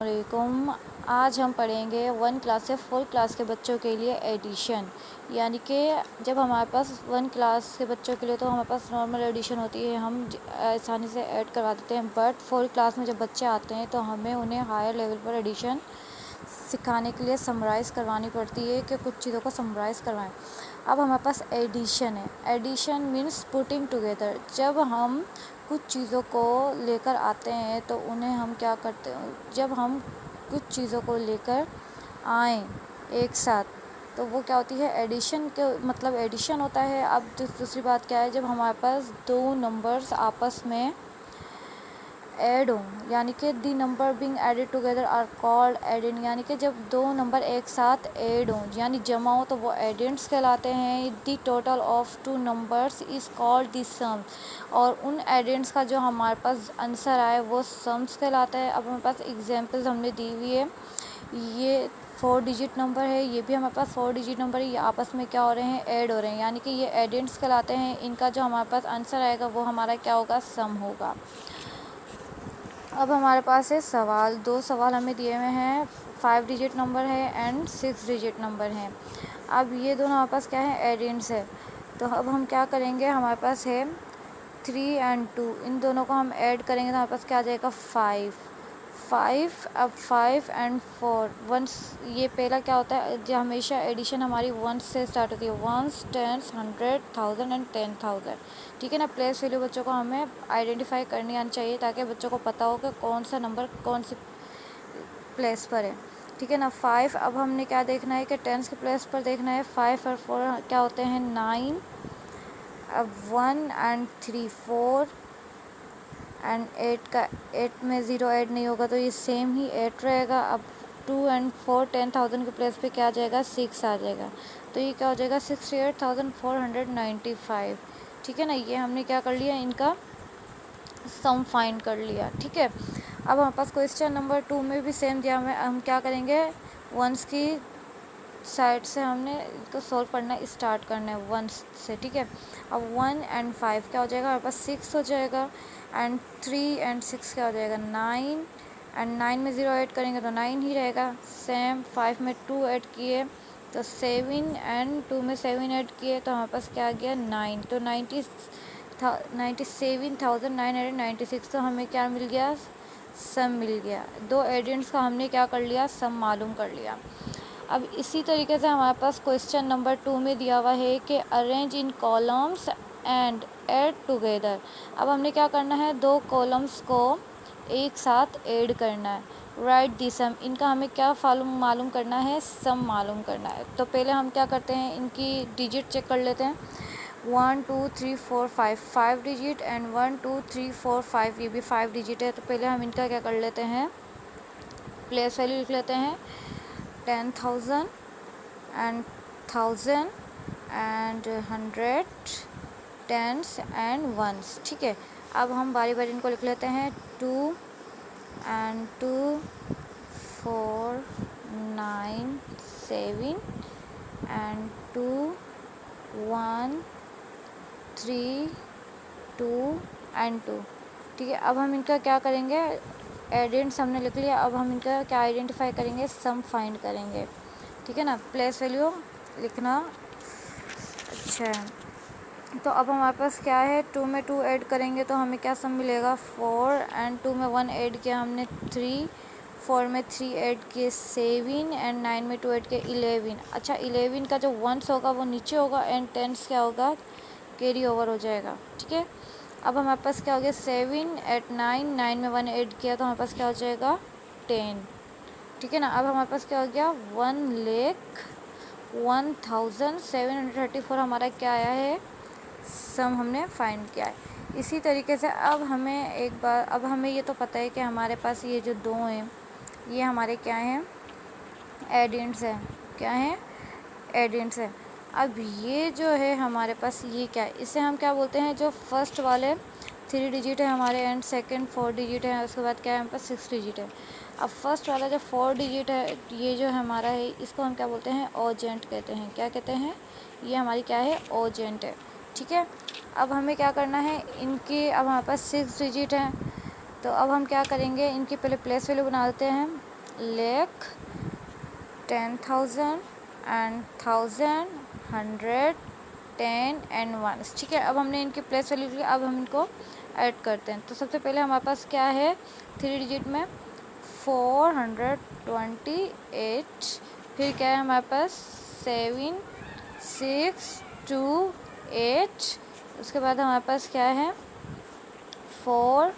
वालेकुम। आज हम पढ़ेंगे 1 क्लास से 4 क्लास के बच्चों के लिए एडिशन। यानी कि जब हमारे पास 1 क्लास के बच्चों के लिए तो हमारे पास नॉर्मल एडिशन होती है, हम आसानी से ऐड करवा देते हैं। बट 4 क्लास में जब बच्चे आते हैं तो हमें उन्हें हायर लेवल पर एडिशन सिखाने के लिए समराइज़ करवानी पड़ती है कि कुछ चीज़ों को समराइज़ करवाएं। अब हमारे पास एडिशन है। Addition means putting together. जब हम कुछ चीज़ों को लेकर आते हैं तो उन्हें हम क्या करते हैं, जब हम कुछ चीज़ों को लेकर आएँ एक साथ तो वो क्या होती है, एडिशन के मतलब एडिशन होता है। अब दूसरी बात क्या है, जब हमारे पास दो नंबर्स आपस में ऐड हो, यानी कि the number being added together are called addend. यानी कि जब दो नंबर एक साथ ऐड हो यानी जमा हो तो वो एडेंट्स कहलाते हैं। The total of two numbers is called the sum. और उन एडेंट्स का जो हमारे पास आंसर आए वो सम्स कहलाता है। अब हमारे पास एग्जांपल्स हमने दी हुई है। ये 4 डिजिट नंबर है, ये भी हमारे पास 4 डिजिट नंबर है। ये आपस में क्या हो रहे हैं, ऐड हो रहे हैं, यानी कि ये एडेंट्स कहलाते हैं। इनका जो हमारे पास आंसर आएगा वो हमारा क्या होगा, सम होगा। अब हमारे पास है सवाल, दो सवाल हमें दिए हुए हैं। 5 डिजिट नंबर है एंड 6 डिजिट नंबर है। अब ये दोनों हमारे पास क्या है, एडेंट्स है। तो अब हम क्या करेंगे, हमारे पास है 3 एंड 2, इन दोनों को हम ऐड करेंगे तो हमारे पास क्या आ जाएगा, 5। अब 5 एंड 4 वंस, ये पहला क्या होता है, जो हमेशा एडिशन हमारी वंस से स्टार्ट होती है। Ones, tens, 100, 1000 and 10,000। ठीक है ना। प्लेस वैल्यू बच्चों को हमें आइडेंटिफाई करनी आनी चाहिए ताकि बच्चों को पता हो कि कौन सा नंबर कौन सी प्लेस पर है। ठीक है ना। 5, अब हमने क्या देखना है कि टेंस के प्लेस पर देखना है। 5 और 4 क्या होते हैं, 9। अब 1 एंड 3 4 एंड 8 में 0 ऐड नहीं होगा तो ये सेम ही 8 रहेगा। अब 2 एंड 4 10,000 के प्लेस पे क्या आ जाएगा, 6 आ जाएगा। तो ये क्या हो जाएगा, 68,495। ठीक है ना। ये हमने क्या कर लिया, इनका सम फाइंड कर लिया। ठीक है। अब हमारे पास क्वेश्चन नंबर 2 में भी सेम दिया हमें। हम क्या करेंगे, वंस की साइड से हमने इसको सॉल्व करना स्टार्ट करना है, वंस से। ठीक है। अब 1 एंड 5 क्या हो जाएगा, हमारे पास 6 हो जाएगा। एंड 3 एंड 6 क्या हो जाएगा, 9। एंड 9 में 0 ऐड करेंगे तो 9 ही रहेगा। सेम 5 में 2 ऐड किए तो 7 एंड 2 में 7 ऐड किए तो हमारे पास क्या आ गया, 9। तो 97,996। तो हमें क्या मिल गया, सम मिल गया। दो एडियंट्स का हमने क्या कर लिया, सम मालूम कर लिया। अब इसी तरीके से हमारे पास क्वेश्चन नंबर 2 में दिया हुआ है कि arrange in columns and add together. अब हमने क्या करना है, दो कॉलम्स को एक साथ ऐड करना है। राइट दी सम, इनका हमें क्या मालूम करना है, सम मालूम करना है। तो पहले हम क्या करते हैं, इनकी डिजिट चेक कर लेते हैं। 1 2 3 4 5 डिजिट एंड 1 2 3 4 5, ये भी 5 डिजिट है। तो पहले हम इनका क्या कर लेते हैं, प्लेस वैल्यू लिख लेते हैं। 10,000 and 1000 and 100, tens and ones. ठीक है। अब हम बारी बारी इनको लिख लेते हैं। 2 एंड 2 4 9 7 एंड 2 1 3 2 एंड 2। ठीक है। अब हम इनका क्या करेंगे, एडेंट्स हमने लिख लिया। अब हम इनका क्या आइडेंटिफाई करेंगे, सम फाइंड करेंगे। ठीक है ना। प्लेस वैल्यू लिखना अच्छा है। तो अब हमारे पास क्या है, 2 में 2 ऐड करेंगे तो हमें क्या सम मिलेगा, 4। एंड 2 में 1 ऐड किया हमने, 3। 4 में 3 ऐड किए, 7। एंड 9 में 2 ऐड किए, 11। अच्छा, 11 का जो वंस होगा वो नीचे होगा एंड टेंस क्या होगा, कैरी ओवर हो जाएगा। ठीक है। अब हमारे पास क्या हो गया, 7 एट 9, 9 में 1 ऐड किया तो हमारे पास क्या हो जाएगा, 10। ठीक है ना। अब हमारे पास क्या हो गया, 1,01,734 हमारा क्या आया है, सम हमने फाइंड किया है। इसी तरीके से अब हमें एक बार, अब हमें ये तो पता है कि हमारे पास ये जो दो हैं ये हमारे क्या हैं, एडेंट्स हैं। क्या हैं, एडेंट्स हैं। अब ये जो है हमारे पास ये क्या है, इसे हम क्या बोलते हैं, जो फर्स्ट वाले 3 डिजिट है हमारे एंड सेकंड 4 डिजिट है, उसके बाद क्या है हमारे पास 6 डिजिट है। अब फर्स्ट वाला जो 4 डिजिट है ये जो हमारा है इसको हम क्या बोलते हैं, ऑजेंट कहते हैं। क्या कहते हैं, ये हमारी क्या है, ऑजेंट है। ठीक है। अब हमें क्या करना है, इनके अब हमारे पास 6 डिजिट हैं तो अब हम क्या करेंगे, इनकी पहले प्लेस वैल्यू बना देते हैं। Lakh, 10,000 and 1000, 100, 10 and 1। ठीक है, अब हमने इनकी प्लेस वैल्यू ली, अब हम इनको ऐड करते हैं। तो सबसे पहले हमारे पास क्या है 3 डिजिट में 428, फिर क्या है हमारे पास 7, 6, 2, 8, उसके बाद हमारे पास क्या है 4,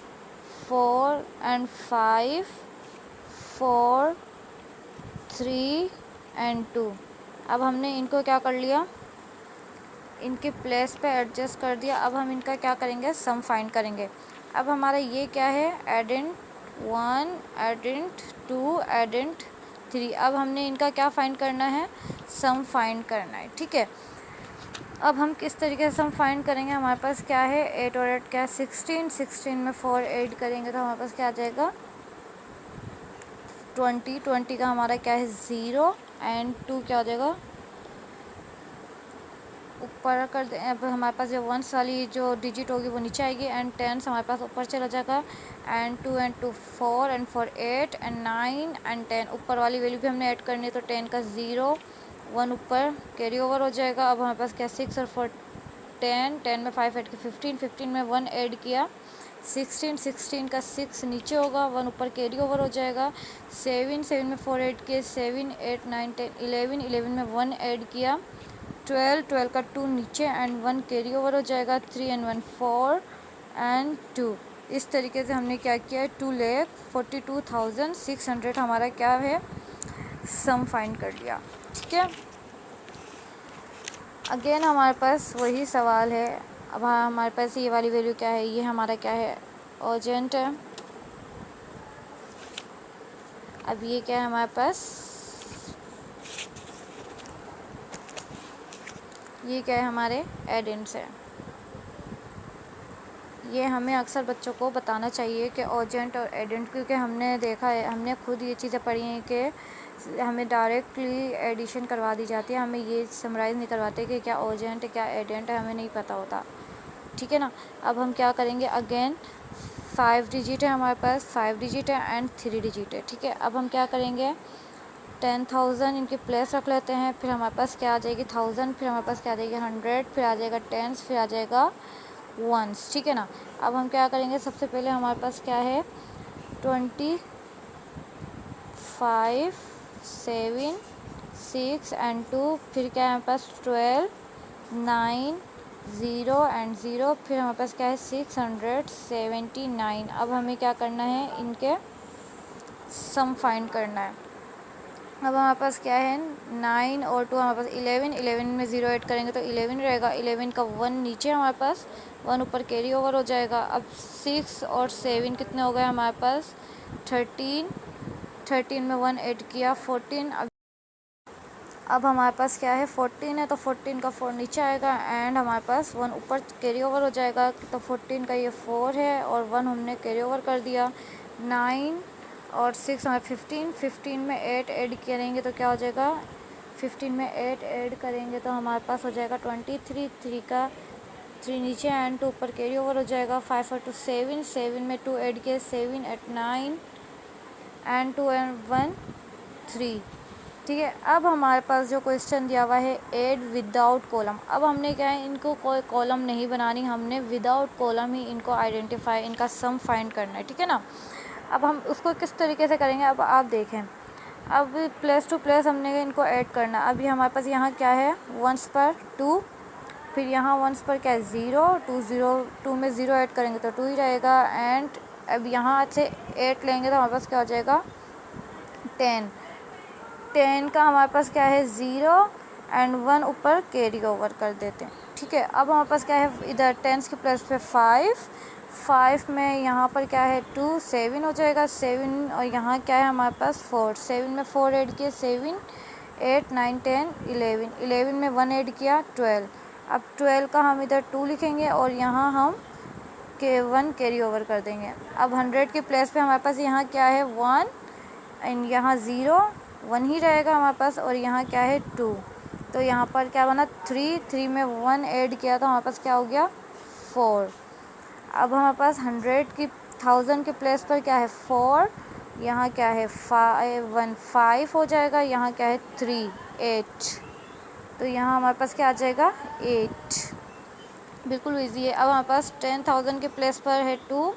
4 एंड 5, 4, 3 एंड 2। अब हमने इनको क्या कर लिया, इनके प्लेस पे एडजस्ट कर दिया। अब हम इनका क्या करेंगे, सम फाइंड करेंगे। अब हमारा ये क्या है एडेंट 1, एडेंट 2, एडेंट 3। अब हमने इनका क्या फाइंड करना है, सम फाइंड करना है। ठीक है, अब हम किस तरीके से सम फाइंड करेंगे, हमारे पास क्या है 8 और 8 क्या है 16, 16 में 4 ऐड करेंगे तो हमारे पास क्या आ जाएगा 20, 20 का हमारा क्या है 0 एंड 2 क्या हो जाएगा ऊपर कर दे। अब हमारे पास जो वंस वाली जो डिजिट होगी वो नीचे आएगी एंड 10 हमारे पास ऊपर चला जाएगा and 2 and 2 4 and 4 8 and 9 and 10। ऊपर वाली वैल्यू भी हमने ऐड करनी है तो 10 का 0, 1 ऊपर कैरी ओवर हो जाएगा। अब हमारे पास क्या 6 और 4 10, 10 में 5 ऐड के 15, 15 में 1 ऐड किया 16, 16 का 6 नीचे होगा, 1 ऊपर कैरी ओवर हो जाएगा। 7, 7 में 4 ऐड किए 7, 8, 9, 10, 11, 11 में 1 ऐड किया 12, 12 का 2 नीचे एंड 1 कैरी ओवर हो जाएगा। 3 एंड 1 4 एंड 2। इस तरीके से हमने क्या किया है 2,42,600 हमारा क्या है सम फाइंड कर लिया। ठीक है, अगेन हमारे पास वही सवाल है। अब हमारे पास ये वाली वैल्यू क्या है, ये हमारा क्या है अर्जेंट है। अब ये क्या है हमारे पास, ये क्या है हमारे एडेंट्स है। ये हमें अक्सर बच्चों को बताना चाहिए कि अर्जेंट और एडेंट, क्योंकि हमने देखा है, हमने खुद ये चीज़ें पढ़ी हैं कि हमें डायरेक्टली एडिशन करवा दी जाती है, हमें ये समराइज़ नहीं करवाते कि क्या अर्जेंट है क्या एडेंट है, हमें नहीं पता होता। ठीक है ना। अब हम क्या करेंगे, अगेन 5 डिजिट है हमारे पास, 5 डिजिट है एंड 3 डिजिट है। ठीक है, अब हम क्या करेंगे 10,000 इनकी प्लेस रख लेते हैं, फिर हमारे पास क्या आ जाएगी 1000, फिर हमारे पास क्या आ जाएगी 100, फिर आ जाएगा 10, फिर आ जाएगा 1। ठीक है ना। अब हम क्या करेंगे, सबसे पहले हमारे पास क्या है 25, 7, 6 एंड 2, फिर क्या है हमारे पास 12, 9, 0 एंड 0, फिर हमारे पास क्या है 679। अब हमें क्या करना है, इनके सम फाइंड करना है। अब हमारे पास क्या है 9 और 2 हमारे पास 11, 11 में 0 ऐड करेंगे तो 11 रहेगा। 11 का 1 नीचे हमारे पास, 1 ऊपर कैरी ओवर हो जाएगा। अब 6 और 7 कितने हो गए हमारे पास 13, 13 में 1 ऐड किया 14। अब हमारे पास क्या है 14 है तो 14 का 4 नीचे आएगा एंड हमारे पास 1 ऊपर कैरी ओवर हो जाएगा। तो 14 का ये 4 है और 1 हमने कैरी ओवर कर दिया। 9 और 6 हमारे 15, 15 में 8 ऐड करेंगे तो क्या हो जाएगा 15 में 8 ऐड करेंगे तो हमारे पास हो जाएगा 23, 3 का 3 नीचे एंड 2 ऊपर कैरी ओवर हो जाएगा। 5 और 2 7, 7 में 2 ऐड किए 7, 8, 9 एंड 2 एंड 1 3। ठीक है, अब हमारे पास जो क्वेश्चन दिया हुआ है ऐड विदाउट कॉलम। अब हमने क्या है इनको कोई कॉलम नहीं बनानी, हमने विदाउट कॉलम ही इनको आइडेंटिफाई, इनका सम फाइंड करना है। ठीक है ना। अब हम उसको किस तरीके से करेंगे, अब आप देखें। अब प्लेस टू प्लेस हमने इनको ऐड करना। अभी हमारे पास यहाँ क्या है वंस पर 2, फिर यहाँ वंस पर क्या है 0, 2 0, 2 में 0 ऐड करेंगे तो 2 ही रहेगा एंड अब यहाँ से 8 लेंगे तो हमारे पास क्या हो जाएगा 10। 10 का हमारे पास क्या है 0 एंड 1 ऊपर कैरी ओवर कर देते हैं। ठीक है, अब हमारे पास क्या है इधर 10 के प्लेस पे 5, 5 में यहाँ पर क्या है 2, 7 हो जाएगा 7 और यहाँ क्या है हमारे पास 4, 7 में 4 ऐड किए 7, 8, 9, 10, 11, 11 में 1 ऐड किया 12। अब 12 का हम इधर 2 लिखेंगे और यहाँ हम के 1 कैरी ओवर कर देंगे। अब 100 के प्लेस पे हमारे पास यहाँ क्या है 1 एंड यहाँ 0, 1 ही रहेगा हमारे पास और यहाँ क्या है 2, तो यहाँ पर क्या बना 3, 3 में 1 ऐड किया तो हमारे पास क्या हो गया 4। अब हमारे पास 100 की 1000 के प्लेस पर क्या है 4, यहाँ क्या है 5 हो जाएगा, यहाँ क्या है 3 8, तो यहाँ हमारे पास क्या आ जाएगा 8। बिल्कुल ईजी है। अब हमारे पास 10,000 के प्लेस पर है 2,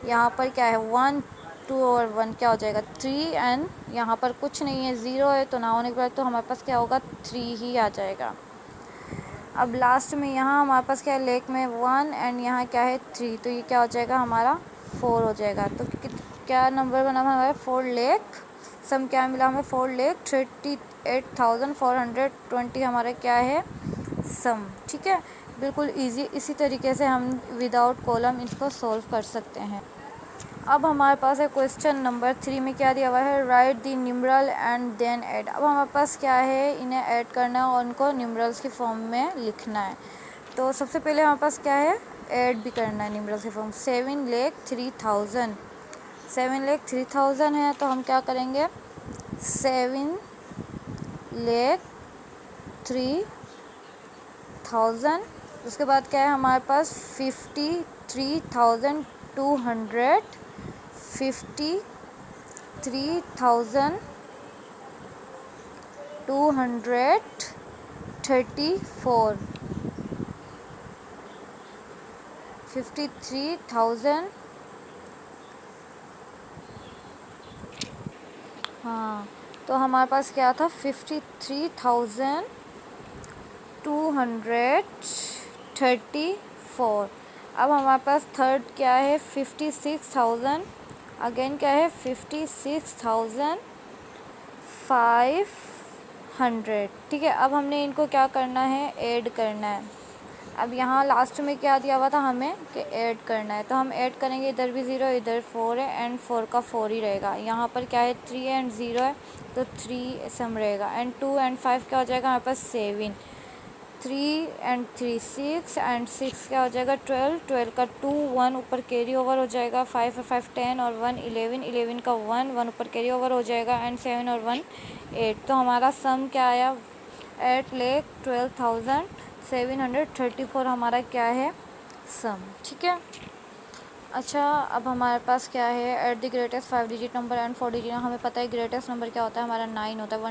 यहाँ पर क्या है 1 2 और 1 क्या हो जाएगा 3, एंड यहाँ पर कुछ नहीं है 0 है, तो ना होने के बाद तो हमारे पास क्या होगा 3 ही आ जाएगा। अब लास्ट में यहाँ हमारे पास क्या है लेक में 1 एंड यहाँ क्या है 3, तो ये क्या हो जाएगा हमारा 4 हो जाएगा। तो क्या नंबर बना हमारा 4 लेक, सम क्या मिला हमें 4 लेक 38,420 हमारा क्या है सम। ठीक है, बिल्कुल इजी। इसी तरीके से हम विदाउट कॉलम इसको सॉल्व कर सकते हैं। अब हमारे पास है क्वेश्चन नंबर 3 में क्या दिया हुआ है, write the numeral and then add. अब हमारे पास क्या है, इन्हें ऐड करना है और उनको न्यूमरल्स की फॉर्म में लिखना है। तो सबसे पहले हमारे पास क्या है, ऐड भी करना है न्यूमरल्स की फॉर्म। 7,03,000 7,03,000 है, तो हम क्या करेंगे 7,03,000। उसके बाद क्या है हमारे पास 53,200 53,234 53,000, हाँ, तो हमारे पास क्या था 53,234। अब हमारे पास थर्ड क्या है 56,000, अगेन क्या है 56,500। ठीक है, अब हमने इनको क्या करना है, ऐड करना है। अब यहाँ लास्ट में क्या दिया हुआ था हमें कि ऐड करना है, तो हम ऐड करेंगे, इधर भी 0 इधर 4 है एंड 4 का 4 ही रहेगा। यहाँ पर क्या है 3 एंड 0 है, तो 3 सम रहेगा, एंड 2 एंड 5 क्या हो जाएगा हमारे पास 7, 3 एंड 3 6 एंड 6 क्या हो जाएगा 12, 12 का 2 1 ऊपर कैरी ओवर हो जाएगा, 5 और 5 10 और 1 11, 11 का 1 1 ऊपर कैरी ओवर हो जाएगा, एंड 7 और 1 8। तो हमारा सम क्या आया 8,12,734 हमारा क्या है सम। ठीक है, अच्छा, अब हमारे पास क्या है at the greatest 5 digit number and 4 digit. हमें पता है ग्रेटेस्ट नंबर क्या होता है हमारा 9 होता है,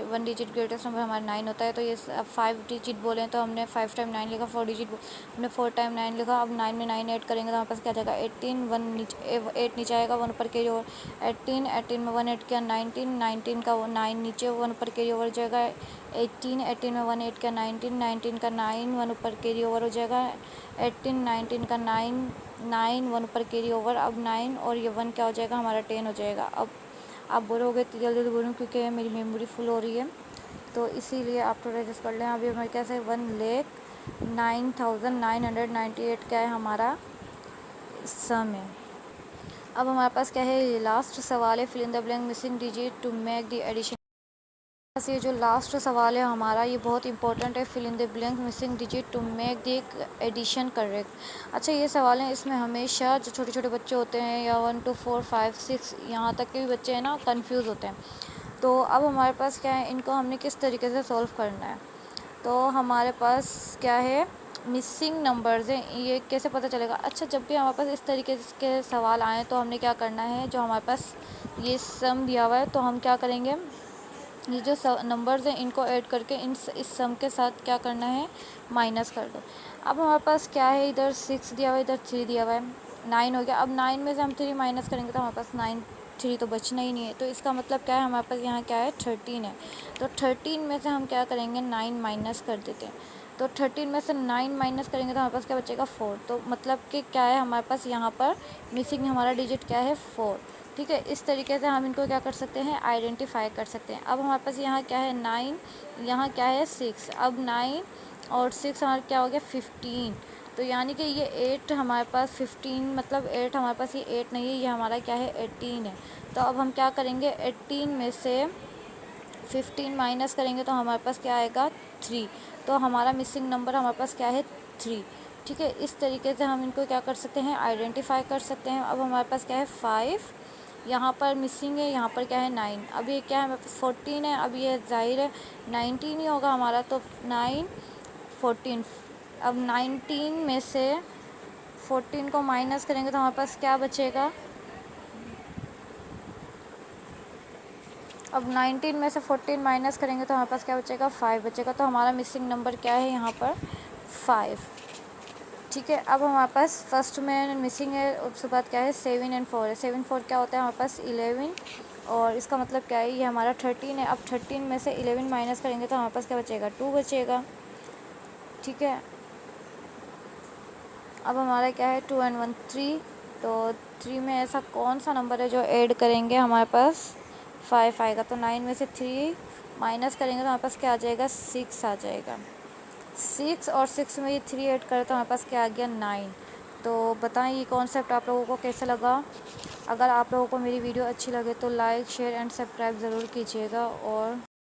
वन डिजिट ग्रेटेस्ट नंबर हमारा 9 होता है। तो ये 5 डिजिट बोले तो हमने 5 टाइम 9 लिखा, 4 डिजिट हमने 4 टाइम 9 लिखा। अब 9 में 9 ऐड करेंगे तो हमारे पास क्या जाएगा 18, 8 नीचे आएगा, 1 ऊपर कैरी ओवर 18, 18 में 1 ऐड किया 19, 19 का 9 नीचे 1 ऊपर कैरी ओवर हो जाएगा 18, 18 में 1 ऐड किया 19, 19 का 9 1 ऊपर कैरी ओवर हो जाएगा 18, 19 का 9 9 1 ऊपर कैरी ओवर। अब 9 और ये 1 क्या हो जाएगा हमारा 10 हो जाएगा। अब आप बोलोगे तो जल्दी जल्दी बोलूँ क्योंकि मेरी मेमोरी फुल हो रही है, तो इसीलिए आप थोड़ा एडजस्ट कर लें। अभी हमारे कैसे 1,09,998 क्या है हमारा सम है। अब हमारे पास क्या है लास्ट सवाल है, fill in the blank missing digit to make the addition. ये जो लास्ट सवाल है हमारा ये बहुत इंपॉर्टेंट है, fill in the blank missing digit to make the addition correct. अच्छा, ये सवाल है, इसमें हमेशा जो छोटे छोटे बच्चे होते हैं या 1 2 4 5 6 यहाँ तक के भी बच्चे हैं ना कंफ्यूज होते हैं। तो अब हमारे पास क्या है, इनको हमने किस तरीके से सॉल्व करना है। तो हमारे पास क्या है मिसिंग नंबर्स हैं, ये कैसे पता चलेगा। अच्छा, जब भी हमारे पास इस तरीके के सवाल आएँ तो हमने क्या करना है, जो हमारे पास ये सम दिया हुआ है तो हम क्या करेंगे, ये जो नंबर्स हैं इनको ऐड करके इस सम के साथ क्या करना है माइनस कर दो। अब हमारे पास क्या है इधर 6 दिया हुआ है, इधर 3 दिया हुआ है, 9 हो गया। अब 9 में से हम 3 माइनस करेंगे तो हमारे पास 9 3 तो बचना ही नहीं है। तो इसका मतलब क्या है हमारे पास यहाँ क्या है 13 है। तो 13 में से हम क्या करेंगे 9 माइनस कर देते हैं। तो 13 में से 9 माइनस करेंगे तो हमारे पास क्या बचेगा 4। तो मतलब कि क्या है हमारे पास यहाँ पर मिसिंग हमारा डिजिट क्या है 4। ठीक है, इस तरीके से हम इनको क्या कर सकते हैं आइडेंटिफाई कर सकते हैं। अब हमारे पास यहाँ क्या है 9, यहाँ क्या है 6। अब 9 और 6 हमारा क्या हो गया 15। तो यानी कि ये 8 हमारे पास 15 मतलब 8 हमारे पास ये 8 नहीं है, ये हमारा क्या है 18 है। तो अब हम क्या करेंगे 18 में से 15 माइनस करेंगे तो हमारे पास क्या आएगा 3। तो हमारा मिसिंग नंबर हमारे पास क्या है 3। ठीक है, इस तरीके से हम इनको क्या कर सकते हैं आइडेंटिफाई कर सकते हैं। अब हमारे पास क्या है 5, यहाँ पर मिसिंग है, यहाँ पर क्या है 9। अब ये क्या है हमारे पास 14 है, अब ये जाहिर है 19 ही होगा हमारा, तो 9 14। अब 19 में से 14 को माइनस करेंगे तो हमारे पास क्या बचेगा। अब 19 में से 14 माइनस करेंगे तो हमारे पास क्या बचेगा, 5 बचेगा। तो हमारा मिसिंग नंबर क्या है यहाँ पर, 5। ठीक है, अब हमारे पास फर्स्ट में मिसिंग है, उसके बाद क्या है 7 और 4 है। 7 4 क्या होता है हमारे पास 11, और इसका मतलब क्या है, ये हमारा 13 है। अब 13 में से 11 माइनस करेंगे तो हमारे पास क्या बचेगा, 2 बचेगा। ठीक है, अब हमारा क्या है 2 और 1 3। तो 3 में ऐसा कौन सा नंबर है जो ऐड करेंगे हमारे पास 5 आएगा। तो 9 में से 3 माइनस करेंगे तो हमारे पास क्या आ जाएगा, 6 आ जाएगा। 6 और 6 में ये 3 ऐड करें तो हमारे पास क्या आ गया, 9। तो बताएं ये कॉन्सेप्ट आप लोगों को कैसा लगा। अगर आप लोगों को मेरी वीडियो अच्छी लगे तो लाइक शेयर एंड सब्सक्राइब ज़रूर कीजिएगा। और